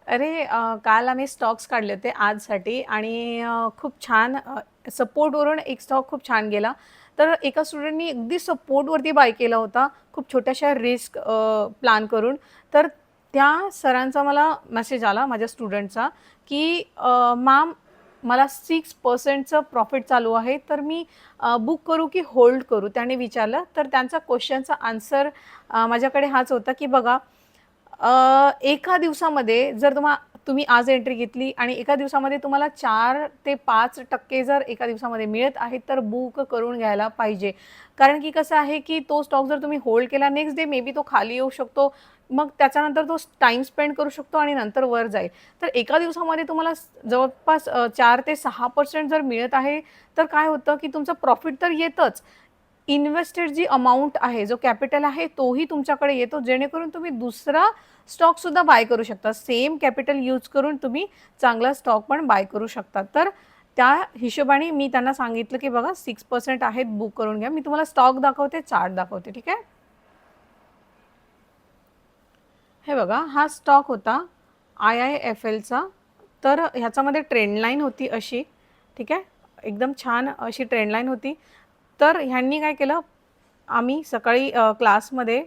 अरे काल आम्ही स्टॉक्स काढले होते आजसाठी आणि खूप छान सपोर्टवरून एक स्टॉक खूप छान गेला. तर एका स्टुडंटनी अगदी सपोर्टवरती बाय केला होता, खूप छोट्याशा रिस्क प्लॅन करून. तर त्या सरांचा मला मेसेज आला माझ्या स्टुडंटचा, की "मॅम मला 6% प्रॉफिट चालू आहे, तर मी बुक करू की होल्ड करू?" त्याने विचारलं. तर त्यांचा क्वेशनचा आन्सर माझ्याकडे हाच होता, की बघा एका दिवसामध्ये जर तुम्ही आज एंट्री घेतली आणि एका दिवसामध्ये तुम्हाला 4 ते 5% जर एका दिवसामध्ये मिळत आहेत, तर बुक करून घ्यायला पाहिजे. कारण की कसं आहे, की तो स्टॉक जर तुम्ही होल्ड केला, नेक्स्ट डे मे बी तो खाली येऊ शकतो. मग त्याच्यानंतर तो टाईम स्पेंड करू शकतो आणि नंतर वर जाईल. तर एका दिवसामध्ये तुम्हाला जवळपास 4 ते 6% जर मिळत आहे, तर काय होतं, की तुमचं प्रॉफिट तर येतच. इन्व्हेस्टेड जी अमाउंट आहे, जो कॅपिटल आहे, तोही तुमच्याकडे येतो, जेणेकरून तुम्ही दुसरा स्टॉकसुद्धा बाय करू शकता. सेम कॅपिटल यूज करून तुम्ही चांगला स्टॉक पण बाय करू शकता. तर त्या हिशोबाने मी त्यांना सांगितलं, की बघा 6% आहेत, बुक करून घ्या. मी तुम्हाला स्टॉक दाखवते, चार्ट दाखवते, ठीक आहे? हे बघा, हा स्टॉक होता IIFLचा. तर ह्याच्यामध्ये ट्रेंड लाईन होती अशी, ठीक आहे? एकदम छान अशी ट्रेंड लाईन होती. तर ह्यांनी काय केलं, आम्ही सकाळी क्लासमध्ये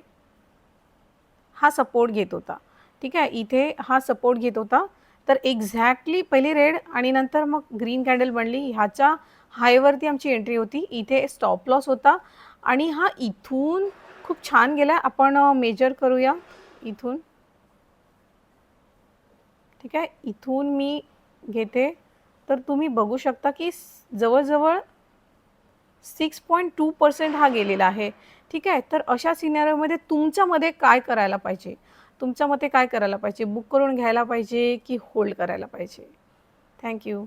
हा सपोर्ट घेत होता. ठीक आहे. इथे हा सपोर्ट घेत होता. तर एक्झॅक्टली पहिले रेड आणि नंतर मग ग्रीन कॅन्डल बनली. ह्याच्या हायवरती आमची एंट्री होती. इथे स्टॉप लॉस होता आणि हा इथून खूप छान गेला. आपण मेजर करूया इथून. ठीक आहे. इथून मी घेते. तर तुम्ही बघू शकता की जवळ-जवळ 6.2% हा गेलेला आहे. ठीक आहे. तर अशा सिनेरिओमध्ये तुमच्यामध्ये काय करायला पाहिजे? तुमच्या मते काय करायला पाहिजे? बुक करून घ्यायला पाहिजे की होल्ड करायला पाहिजे? Thank you.